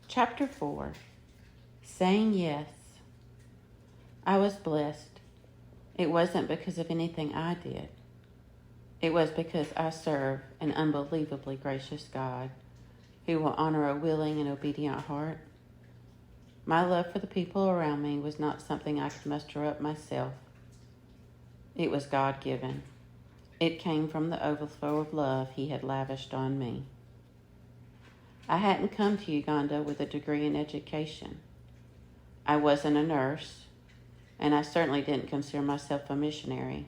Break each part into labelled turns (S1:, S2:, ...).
S1: Chapter 4. Saying Yes. I was blessed. It wasn't because of anything I did. It was because I serve an unbelievably gracious God who will honor a willing and obedient heart. My love for the people around me was not something I could muster up myself. It was God-given. It came from the overflow of love He had lavished on me. I hadn't come to Uganda with a degree in education. I wasn't a nurse, and I certainly didn't consider myself a missionary.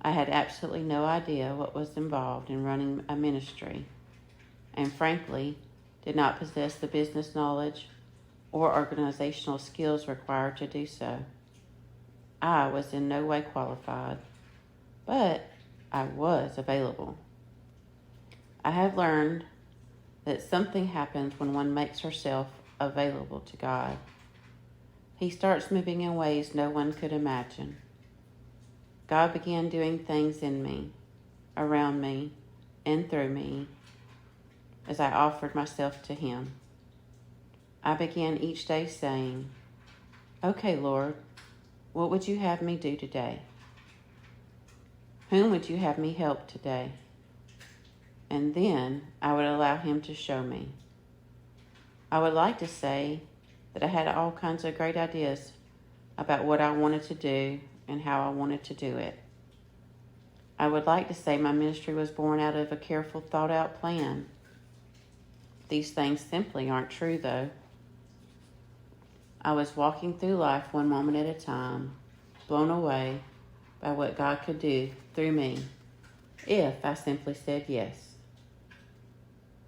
S1: I had absolutely no idea what was involved in running a ministry, and frankly, did not possess the business knowledge or organizational skills required to do so. I was in no way qualified, but I was available. I have learned that something happens when one makes herself available to God. He starts moving in ways no one could imagine. God began doing things in me, around me, and through me as I offered myself to Him. I began each day saying, "Okay, Lord, what would you have me do today? Whom would you have me help today?" And then I would allow Him to show me. I would like to say that I had all kinds of great ideas about what I wanted to do and how I wanted to do it. I would like to say my ministry was born out of a careful, thought-out plan. These things simply aren't true, though. I was walking through life one moment at a time, blown away by what God could do through me if I simply said yes.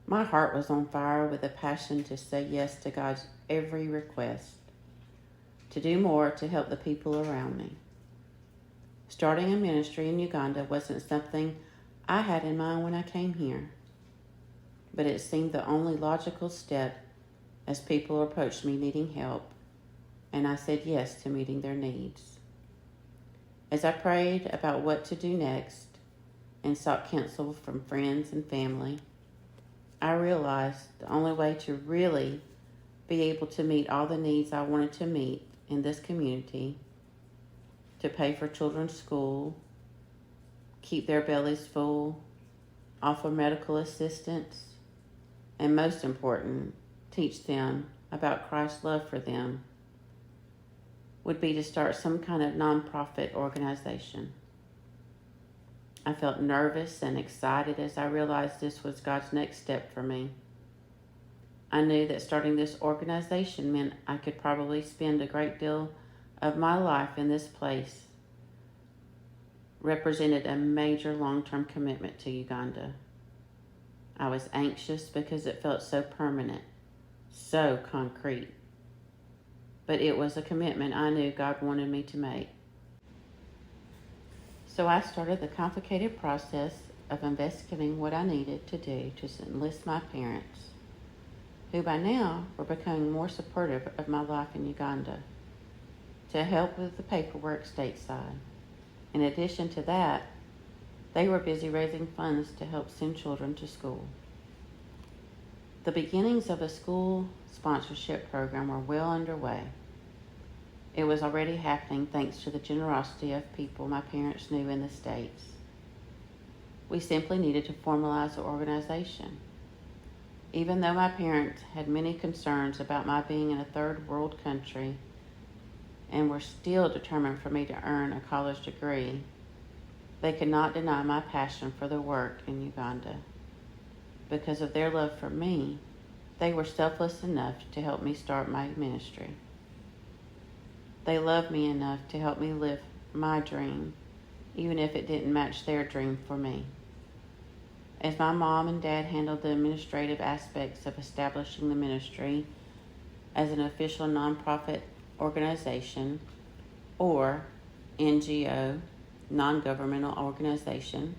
S1: My heart was on fire with a passion to say yes to God's every request, to do more to help the people around me. Starting a ministry in Uganda wasn't something I had in mind when I came here, but it seemed the only logical step as people approached me needing help, and I said yes to meeting their needs. As I prayed about what to do next and sought counsel from friends and family, I realized the only way to really be able to meet all the needs I wanted to meet in this community, to pay for children's school, keep their bellies full, offer medical assistance, and most important, teach them about Christ's love for them, would be to start some kind of nonprofit organization. I felt nervous and excited as I realized this was God's next step for me. I knew that starting this organization meant I could probably spend a great deal of my life in this place, represented a major long-term commitment to Uganda. I was anxious because it felt so permanent, so concrete. But it was a commitment I knew God wanted me to make. So I started the complicated process of investigating what I needed to do to enlist my parents, who by now were becoming more supportive of my life in Uganda, to help with the paperwork stateside. In addition to that, they were busy raising funds to help send children to school. The beginnings of a school sponsorship program were well underway. It was already happening thanks to the generosity of people my parents knew in the States. We simply needed to formalize the organization. Even though my parents had many concerns about my being in a third world country and were still determined for me to earn a college degree, they could not deny my passion for the work in Uganda. Because of their love for me, they were selfless enough to help me start my ministry. They loved me enough to help me live my dream, even if it didn't match their dream for me. As my mom and dad handled the administrative aspects of establishing the ministry as an official nonprofit organization, or NGO, non-governmental organization,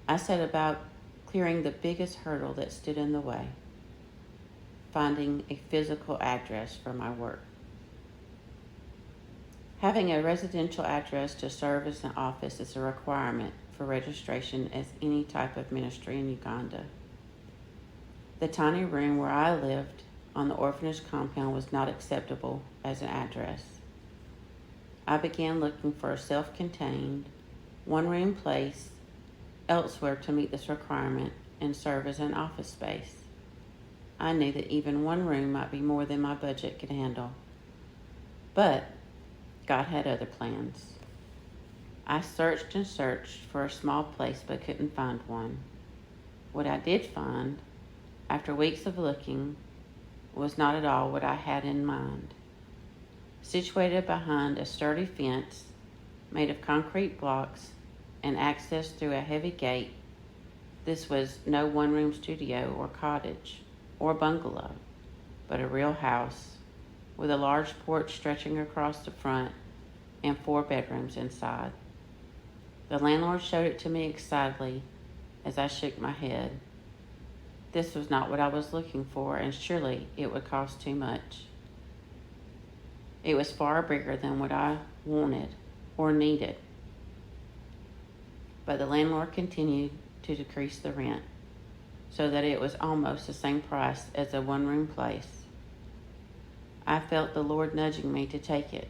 S1: I set about clearing the biggest hurdle that stood in the way: finding a physical address for my work. Having a residential address to serve as an office is a requirement for registration as any type of ministry in Uganda. The tiny room where I lived on the orphanage compound was not acceptable as an address. I began looking for a self-contained, one-room place elsewhere to meet this requirement and serve as an office space. I knew that even one room might be more than my budget could handle. But God had other plans. I searched and searched for a small place but couldn't find one. What I did find, after weeks of looking, was not at all what I had in mind. Situated behind a sturdy fence made of concrete blocks and accessed through a heavy gate, this was no one-room studio or cottage or bungalow, but a real house with a large porch stretching across the front and 4 bedrooms inside. The landlord showed it to me excitedly as I shook my head. This was not what I was looking for, and surely it would cost too much. It was far bigger than what I wanted or needed. But the landlord continued to decrease the rent so that it was almost the same price as a one-room place. I felt the Lord nudging me to take it.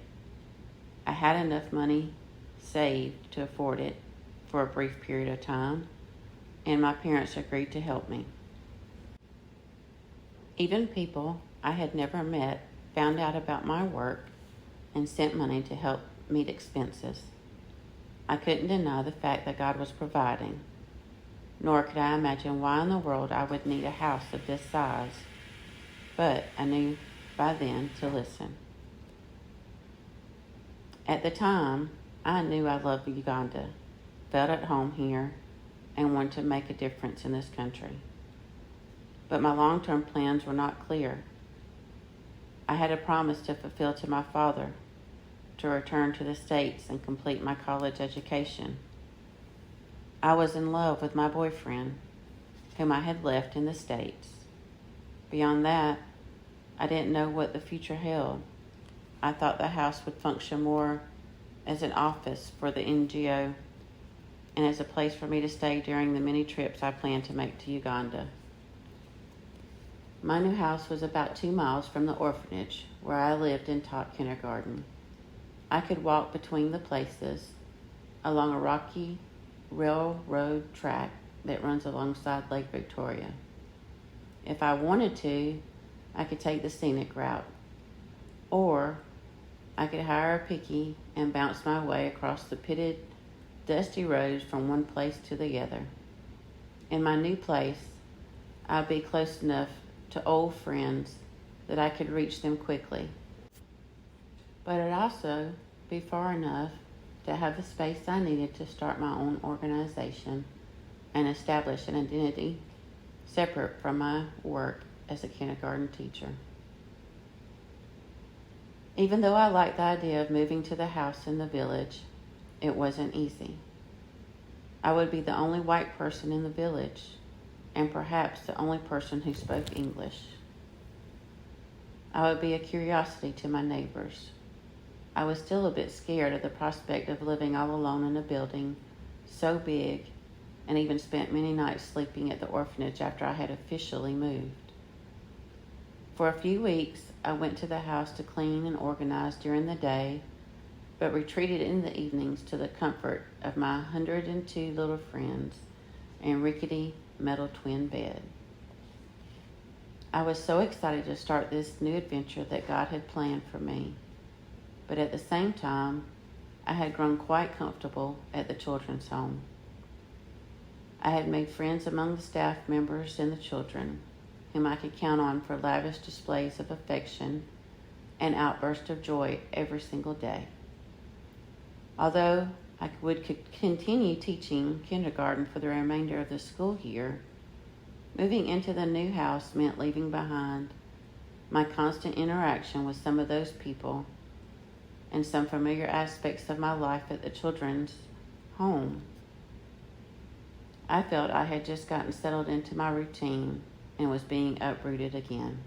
S1: I had enough money saved to afford it for a brief period of time, and my parents agreed to help me. Even people I had never met found out about my work and sent money to help meet expenses. I couldn't deny the fact that God was providing, nor could I imagine why in the world I would need a house of this size, but I knew by then to listen. At the time, I knew I loved Uganda, felt at home here, and wanted to make a difference in this country. But my long-term plans were not clear. I had a promise to fulfill to my father, to return to the States and complete my college education. I was in love with my boyfriend, whom I had left in the States. Beyond that, I didn't know what the future held. I thought the house would function more as an office for the NGO and as a place for me to stay during the many trips I planned to make to Uganda. My new house was about 2 miles from the orphanage where I lived and taught kindergarten. I could walk between the places along a rocky railroad track that runs alongside Lake Victoria. If I wanted to, I could take the scenic route, or I could hire a picky and bounce my way across the pitted, dusty roads from one place to the other. In my new place, I'd be close enough to old friends that I could reach them quickly. But it'd also be far enough to have the space I needed to start my own organization and establish an identity separate from my work as a kindergarten teacher. Even though I liked the idea of moving to the house in the village, it wasn't easy. I would be the only white person in the village, and perhaps the only person who spoke English. I would be a curiosity to my neighbors. I was still a bit scared of the prospect of living all alone in a building so big, and even spent many nights sleeping at the orphanage after I had officially moved. For a few weeks, I went to the house to clean and organize during the day, but retreated in the evenings to the comfort of my 102 little friends and rickety metal twin bed. I was so excited to start this new adventure that God had planned for me, but at the same time, I had grown quite comfortable at the children's home. I had made friends among the staff members and the children, whom I could count on for lavish displays of affection and outbursts of joy every single day. Although I would continue teaching kindergarten for the remainder of the school year, moving into the new house meant leaving behind my constant interaction with some of those people and some familiar aspects of my life at the children's home. I felt I had just gotten settled into my routine and was being uprooted again.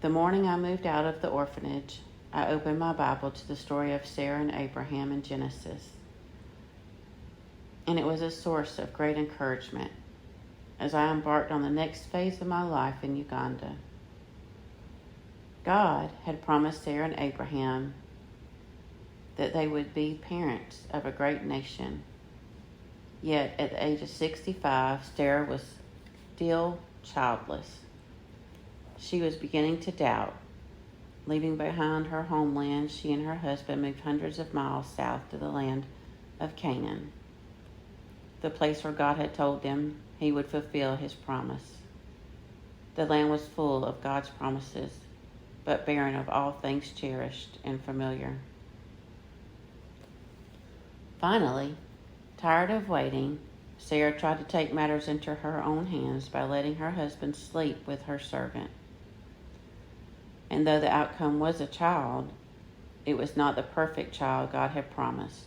S1: The morning I moved out of the orphanage, I opened my Bible to the story of Sarah and Abraham in Genesis, and it was a source of great encouragement as I embarked on the next phase of my life in Uganda. God had promised Sarah and Abraham that they would be parents of a great nation. Yet at the age of 65, Sarah was still childless. She was beginning to doubt. Leaving behind her homeland, she and her husband moved hundreds of miles south to the land of Canaan, the place where God had told them he would fulfill his promise. The land was full of God's promises, but barren of all things cherished and familiar. Finally, tired of waiting, Sarah tried to take matters into her own hands by letting her husband sleep with her servant. And though the outcome was a child, it was not the perfect child God had promised,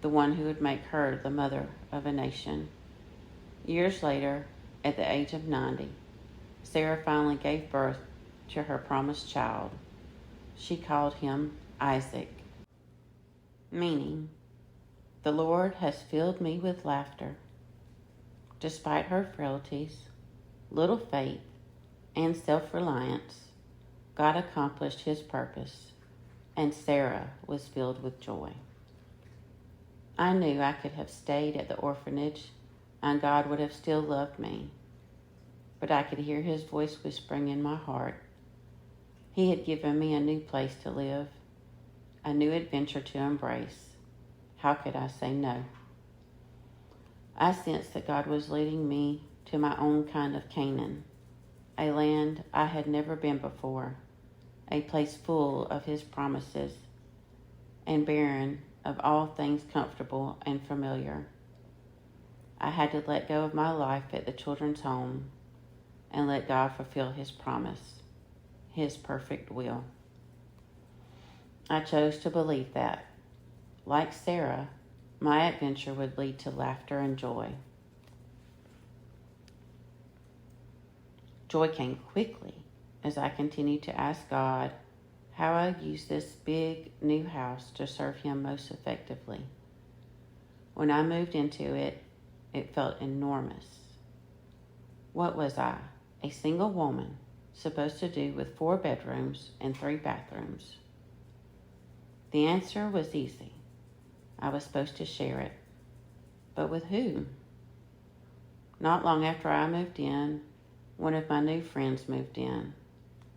S1: the one who would make her the mother of a nation. Years later, at the age of 90, Sarah finally gave birth to her promised child. She called him Isaac, meaning, "The Lord has filled me with laughter." Despite her frailties, little faith, and self-reliance, God accomplished his purpose, and Sarah was filled with joy. I knew I could have stayed at the orphanage, and God would have still loved me. But I could hear his voice whispering in my heart. He had given me a new place to live, a new adventure to embrace. How could I say no? I sensed that God was leading me to my own kind of Canaan, a land I had never been before, a place full of his promises and barren of all things comfortable and familiar. I had to let go of my life at the children's home and let God fulfill his promise, his perfect will. I chose to believe that, like Sarah, my adventure would lead to laughter and joy. Joy came quickly as I continued to ask God how I'd use this big new house to serve him most effectively. When I moved into it, it felt enormous. What was I, a single woman, supposed to do with 4 bedrooms and 3 bathrooms? The answer was easy. I was supposed to share it. But with who? Not long after I moved in, one of my new friends moved in,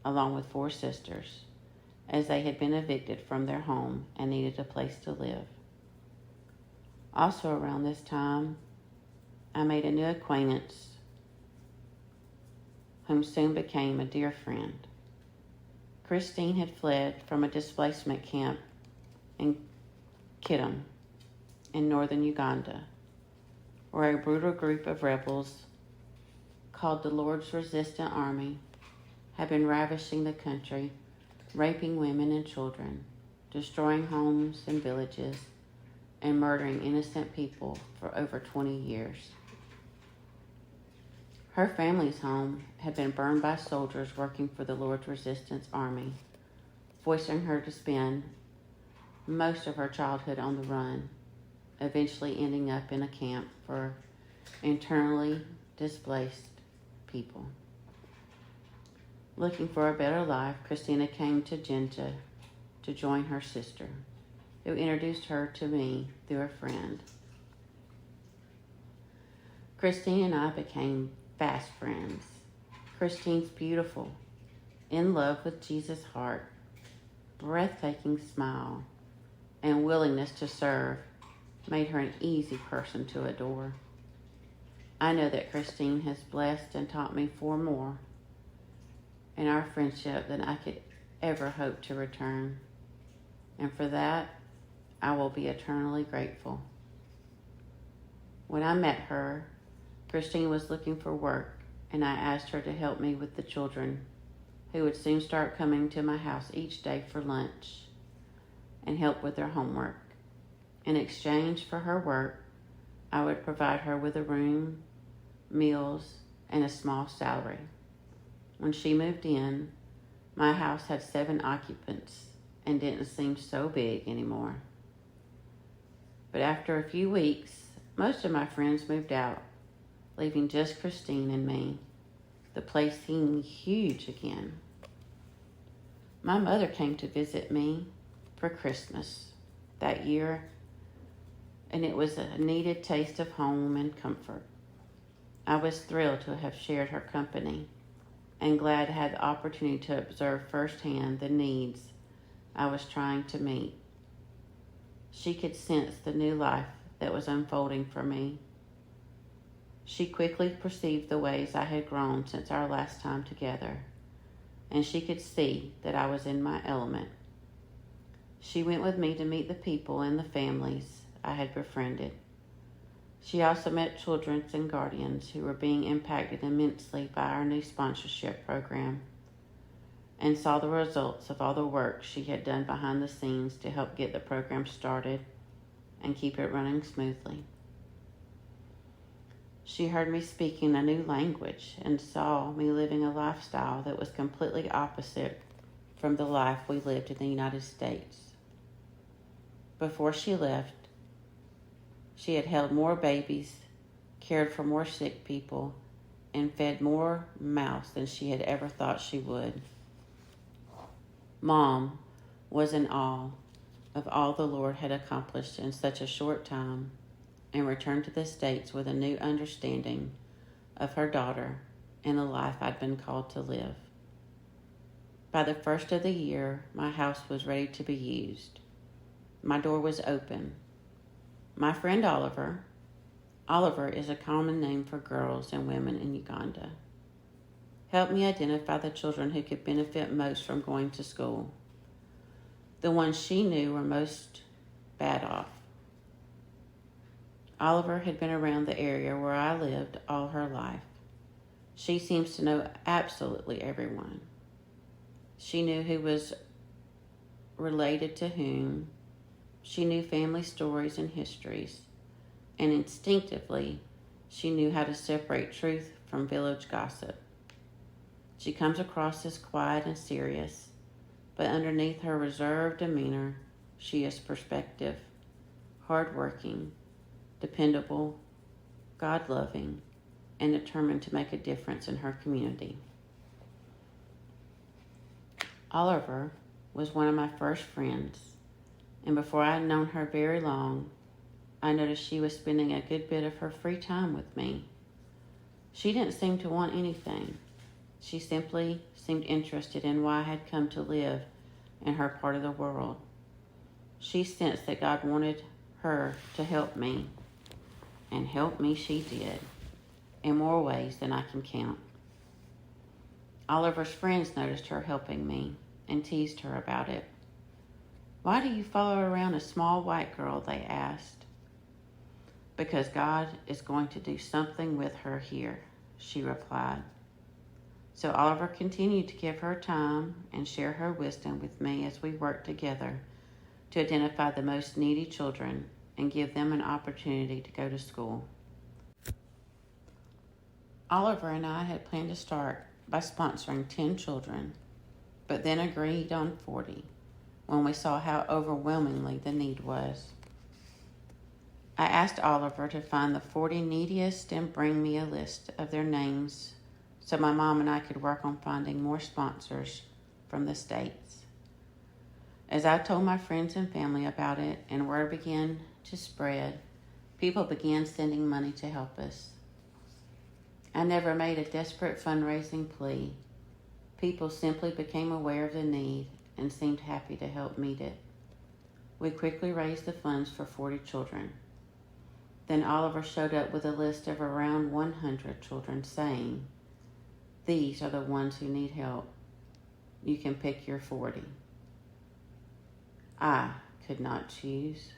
S1: along with 4 sisters, as they had been evicted from their home and needed a place to live. Also around this time, I made a new acquaintance whom soon became a dear friend. Christine had fled from a displacement camp in Kittim in northern Uganda, where a brutal group of rebels called the Lord's Resistant Army had been ravishing the country, raping women and children, destroying homes and villages, and murdering innocent people for over 20 years. Her family's home had been burned by soldiers working for the Lord's Resistance Army, forcing her to spend most of her childhood on the run, eventually ending up in a camp for internally displaced people. Looking for a better life, Christina came to Jinja to join her sister, who introduced her to me through a friend. Christine and I became fast friends. Christine's beautiful, in love with Jesus' heart, breathtaking smile, and willingness to serve made her an easy person to adore. I know that Christine has blessed and taught me far more in our friendship than I could ever hope to return. And for that, I will be eternally grateful. When I met her, Christine was looking for work, and I asked her to help me with the children, who would soon start coming to my house each day for lunch and help with their homework. In exchange for her work, I would provide her with a room, meals, and a small salary. When she moved in, my house had 7 occupants and didn't seem so big anymore. But after a few weeks, most of my friends moved out, leaving just Christine and me. The place seemed huge again. My mother came to visit me for Christmas that year, and it was a needed taste of home and comfort. I was thrilled to have shared her company and glad to have the opportunity to observe firsthand the needs I was trying to meet. She could sense the new life that was unfolding for me. She quickly perceived the ways I had grown since our last time together, and she could see that I was in my element. She went with me to meet the people and the families I had befriended. She also met children and guardians who were being impacted immensely by our new sponsorship program, and saw the results of all the work she had done behind the scenes to help get the program started and keep it running smoothly. She heard me speaking a new language and saw me living a lifestyle that was completely opposite from the life we lived in the United States. Before she left, she had held more babies, cared for more sick people, and fed more mouths than she had ever thought she would. Mom was in awe of all the Lord had accomplished in such a short time, and returned to the States with a new understanding of her daughter and the life I'd been called to live. By the first of the year, my house was ready to be used. My door was open. My friend Oliver is a common name for girls and women in Uganda, helped me identify the children who could benefit most from going to school, the ones she knew were most bad off. Oliver had been around the area where I lived all her life. She seems to know absolutely everyone. She knew who was related to whom. She knew family stories and histories, and instinctively, she knew how to separate truth from village gossip. She comes across as quiet and serious, but underneath her reserved demeanor, she is perspective, hardworking, dependable, God-loving, and determined to make a difference in her community. Oliver was one of my first friends, and before I had known her very long, I noticed she was spending a good bit of her free time with me. She didn't seem to want anything. She simply seemed interested in why I had come to live in her part of the world. She sensed that God wanted her to help me, and help me she did, in more ways than I can count. Oliver's friends noticed her helping me and teased her about it. "Why do you follow around a small white girl?" they asked. "Because God is going to do something with her here," she replied. So Oliver continued to give her time and share her wisdom with me as we worked together to identify the most needy children and give them an opportunity to go to school. Oliver and I had planned to start by sponsoring 10 children, but then agreed on 40 when we saw how overwhelmingly the need was. I asked Oliver to find the 40 neediest and bring me a list of their names so my mom and I could work on finding more sponsors from the States. As I told my friends and family about it and word began to spread, people began sending money to help us. I never made a desperate fundraising plea. People simply became aware of the need and seemed happy to help meet it. We quickly raised the funds for 40 children. Then Oliver showed up with a list of around 100 children saying, "These are the ones who need help. You can pick your 40. I could not choose.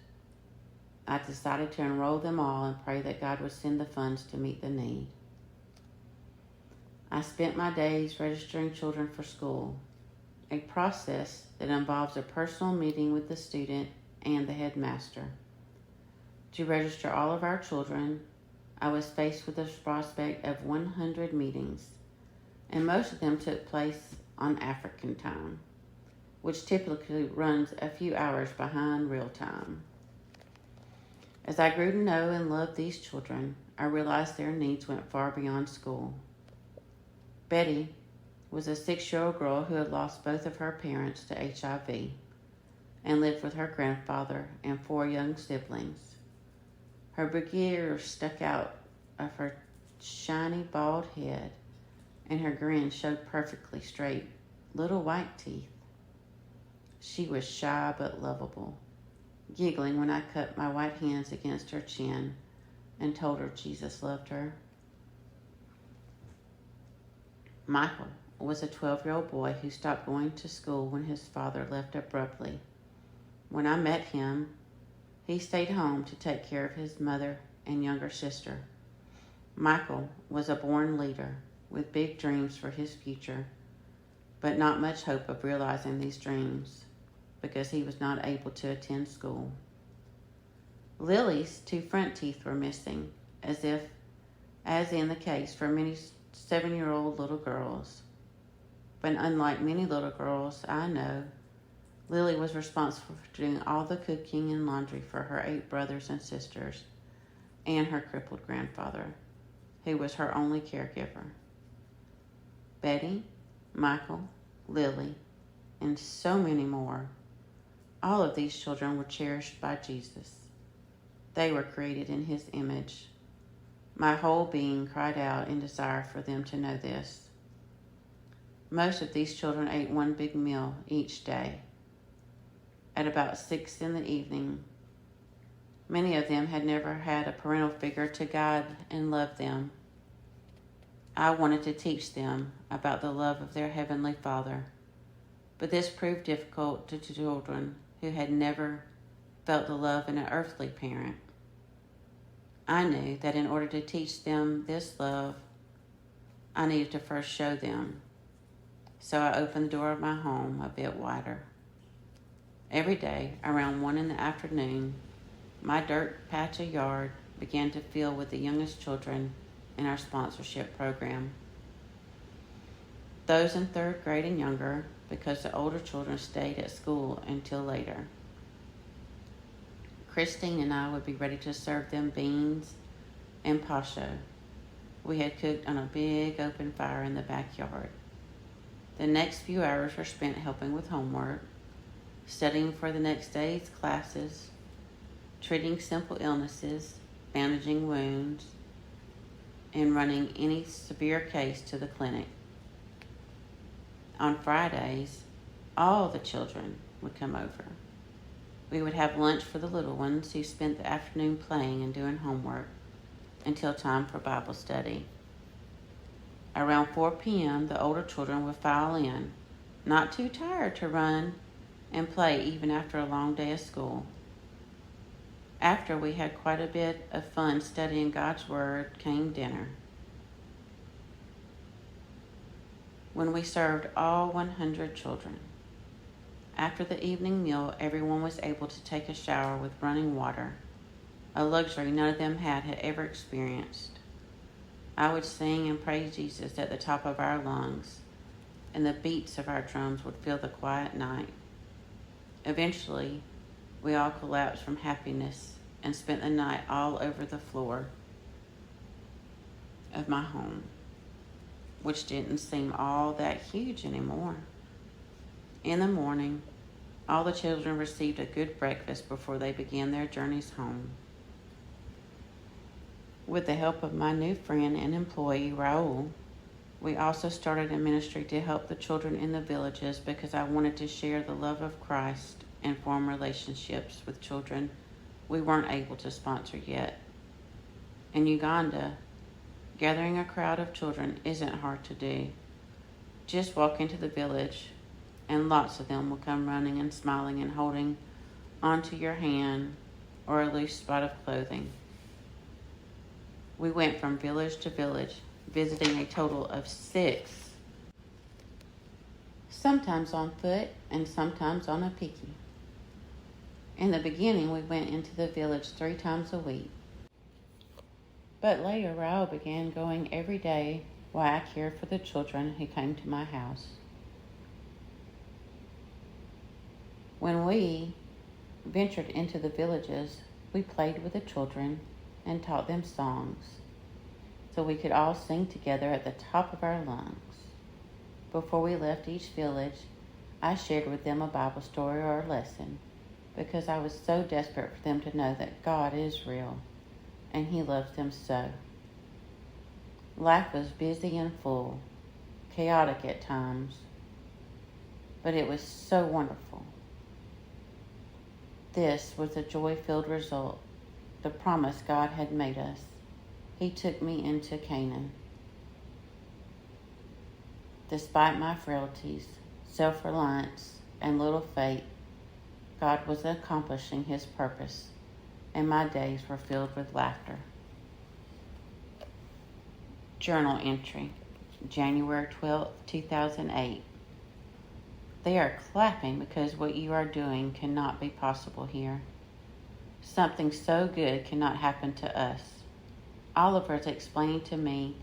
S1: I decided to enroll them all and pray that God would send the funds to meet the need. I spent my days registering children for school, a process that involves a personal meeting with the student and the headmaster. To register all of our children, I was faced with the prospect of 100 meetings, and most of them took place on African time, which typically runs a few hours behind real time. As I grew to know and love these children, I realized their needs went far beyond school. Betty was a 6-year-old girl who had lost both of her parents to HIV and lived with her grandfather and 4 young siblings. Her big ears stuck out of her shiny bald head, and her grin showed perfectly straight little white teeth. She was shy but lovable, giggling when I cupped my white hands against her chin and told her Jesus loved her. Michael was a 12-year-old boy who stopped going to school when his father left abruptly. When I met him, he stayed home to take care of his mother and younger sister. Michael was a born leader with big dreams for his future, but not much hope of realizing these dreams because he was not able to attend school. Lily's 2 front teeth were missing, as in the case for many 7-year-old little girls. But unlike many little girls I know, Lily was responsible for doing all the cooking and laundry for her 8 brothers and sisters and her crippled grandfather, who was her only caregiver. Betty, Michael, Lily, and so many more, all of these children were cherished by Jesus. They were created in his image. My whole being cried out in desire for them to know this. Most of these children ate one big meal each day. At about 6 in the evening, many of them had never had a parental figure to guide and love them. I wanted to teach them about the love of their Heavenly Father, but this proved difficult to children who had never felt the love of an earthly parent. I knew that in order to teach them this love, I needed to first show them. So I opened the door of my home a bit wider. Every day, around 1 in the afternoon, my dirt patch of yard began to fill with the youngest children in our sponsorship program. Those in 3rd grade and younger, because the older children stayed at school until later. Christine and I would be ready to serve them beans and pasho. We had cooked on a big open fire in the backyard. The next few hours were spent helping with homework, studying for the next day's classes, treating simple illnesses, bandaging wounds, and running any severe case to the clinic. On Fridays, all the children would come over. We would have lunch for the little ones who spent the afternoon playing and doing homework until time for Bible study. Around 4 p.m., the older children would file in, not too tired to run and play even after a long day of school. After we had quite a bit of fun studying God's Word, came dinner. When we served all 100 children. After the evening meal, everyone was able to take a shower with running water, a luxury none of them had ever experienced. I would sing and praise Jesus at the top of our lungs, and the beats of our drums would fill the quiet night. Eventually, we all collapsed from happiness and spent the night all over the floor of my home, which didn't seem all that huge anymore. In the morning, all the children received a good breakfast before they began their journeys home. With the help of my new friend and employee, Raul, we also started a ministry to help the children in the villages because I wanted to share the love of Christ and form relationships with children we weren't able to sponsor yet. In Uganda, gathering a crowd of children isn't hard to do. Just walk into the village, and lots of them will come running and smiling and holding onto your hand or a loose spot of clothing. We went from village to village, visiting a total of 6, sometimes on foot and sometimes on a piki. In the beginning, we went into the village 3 times a week. But later, Raul began going every day while I cared for the children who came to my house. When we ventured into the villages, we played with the children and taught them songs so we could all sing together at the top of our lungs. Before we left each village, I shared with them a Bible story or a lesson because I was so desperate for them to know that God is real and He loves them so. Life was busy and full, chaotic at times, but it was so wonderful. This was a joy-filled result, the promise God had made us. He took me into Canaan. Despite my frailties, self-reliance, and little faith, God was accomplishing His purpose, and my days were filled with laughter. Journal entry, January 12, 2008. They are clapping because what you are doing cannot be possible here. Something so good cannot happen to us. Oliver is explaining to me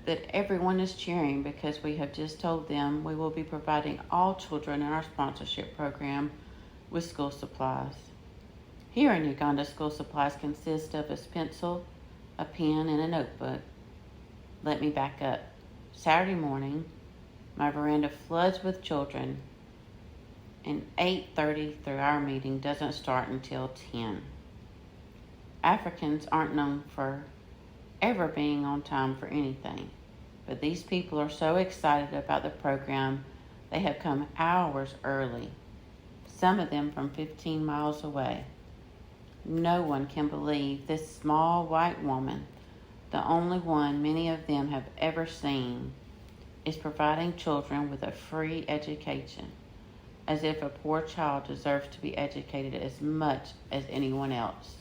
S1: that everyone is cheering because we have just told them we will be providing all children in our sponsorship program with school supplies. Here in Uganda, school supplies consist of a pencil, a pen, and a notebook. Let me back up. Saturday morning, my veranda floods with children, and 8:30 through our meeting doesn't start until 10. Africans aren't known for ever being on time for anything, but these people are so excited about the program they have come hours early, some of them from 15 miles away. No one can believe this small white woman, the only one many of them have ever seen, is providing children with a free education, as if a poor child deserves to be educated as much as anyone else.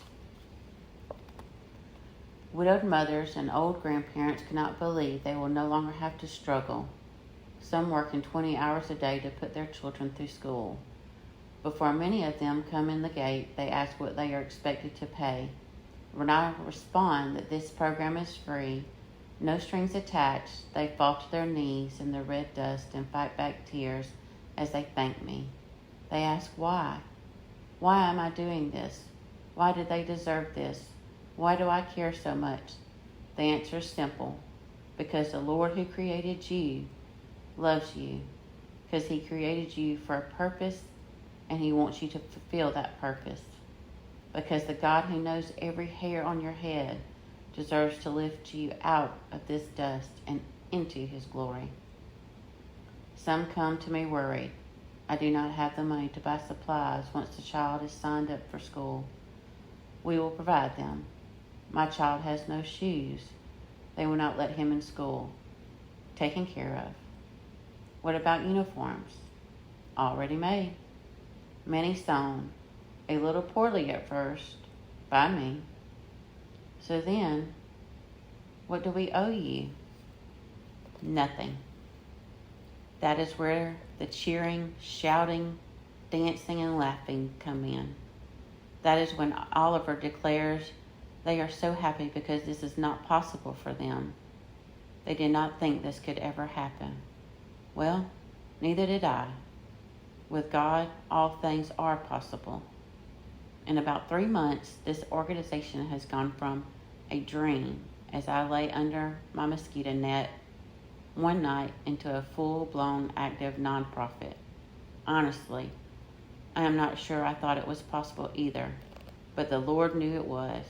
S1: Widowed mothers and old grandparents cannot believe they will no longer have to struggle, some working 20 hours a day to put their children through school. Before many of them come in the gate, they ask what they are expected to pay. When I respond that this program is free, no strings attached, they fall to their knees in the red dust and fight back tears as they thank me. They ask why. Why am I doing this? Why do they deserve this? Why do I care so much? The answer is simple. Because the Lord who created you loves you. Because He created you for a purpose, and He wants you to fulfill that purpose. Because the God who knows every hair on your head deserves to lift you out of this dust and into His glory. Some come to me worried. I do not have the money to buy supplies once the child is signed up for school. We will provide them. My child has no shoes. They will not let him in school. Taken care of. What about uniforms? Already made. Many sewn. A little poorly at first, by me. So then, what do we owe you? Nothing. That is where the cheering, shouting, dancing, and laughing come in. That is when Oliver declares they are so happy because this is not possible for them. They did not think this could ever happen. Well, neither did I. With God, all things are possible. In about 3 months, this organization has gone from a dream as I lay under my mosquito net one night into a full-blown active nonprofit. Honestly, I am not sure I thought it was possible either, but the Lord knew it was.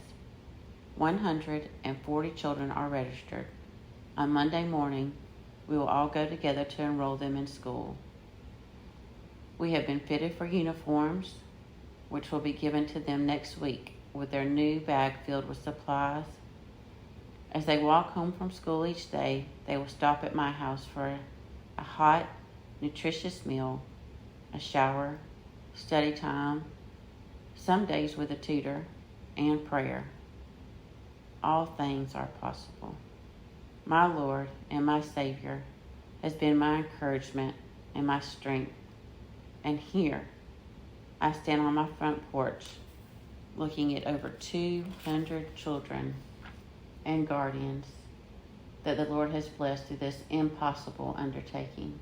S1: 140 children are registered. On Monday morning, we will all go together to enroll them in school. We have been fitted for uniforms, which will be given to them next week with their new bag filled with supplies. As they walk home from school each day, they will stop at my house for a hot, nutritious meal, a shower, study time, some days with a tutor, and prayer. All things are possible. My Lord and my Savior has been my encouragement and my strength. And here, I stand on my front porch looking at over 200 children and guardians that the Lord has blessed through this impossible undertaking.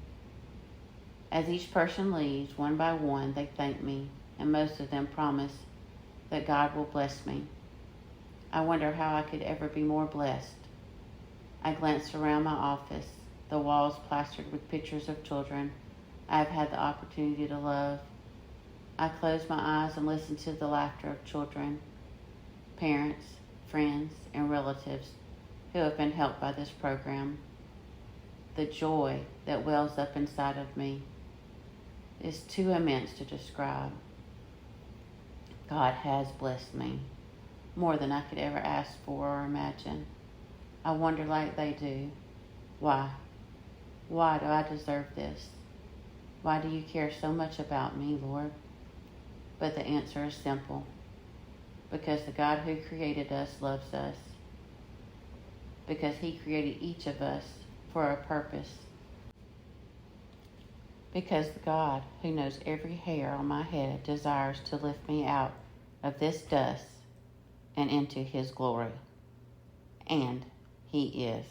S1: As each person leaves, one by one, they thank me, and most of them promise that God will bless me. I wonder how I could ever be more blessed. I glanced around my office. the walls plastered with pictures of children I have had the opportunity to love. I close my eyes and listen to the laughter of children, parents, friends, and relatives who have been helped by this program. The joy that wells up inside of me is too immense to describe. God has blessed me more than I could ever ask for or imagine. I wonder like they do, why? Why do I deserve this? Why do you care so much about me, Lord? But the answer is simple. Because the God who created us loves us. Because he created each of us for a purpose. Because the God who knows every hair on my head desires to lift me out of this dust and into his glory. And he is.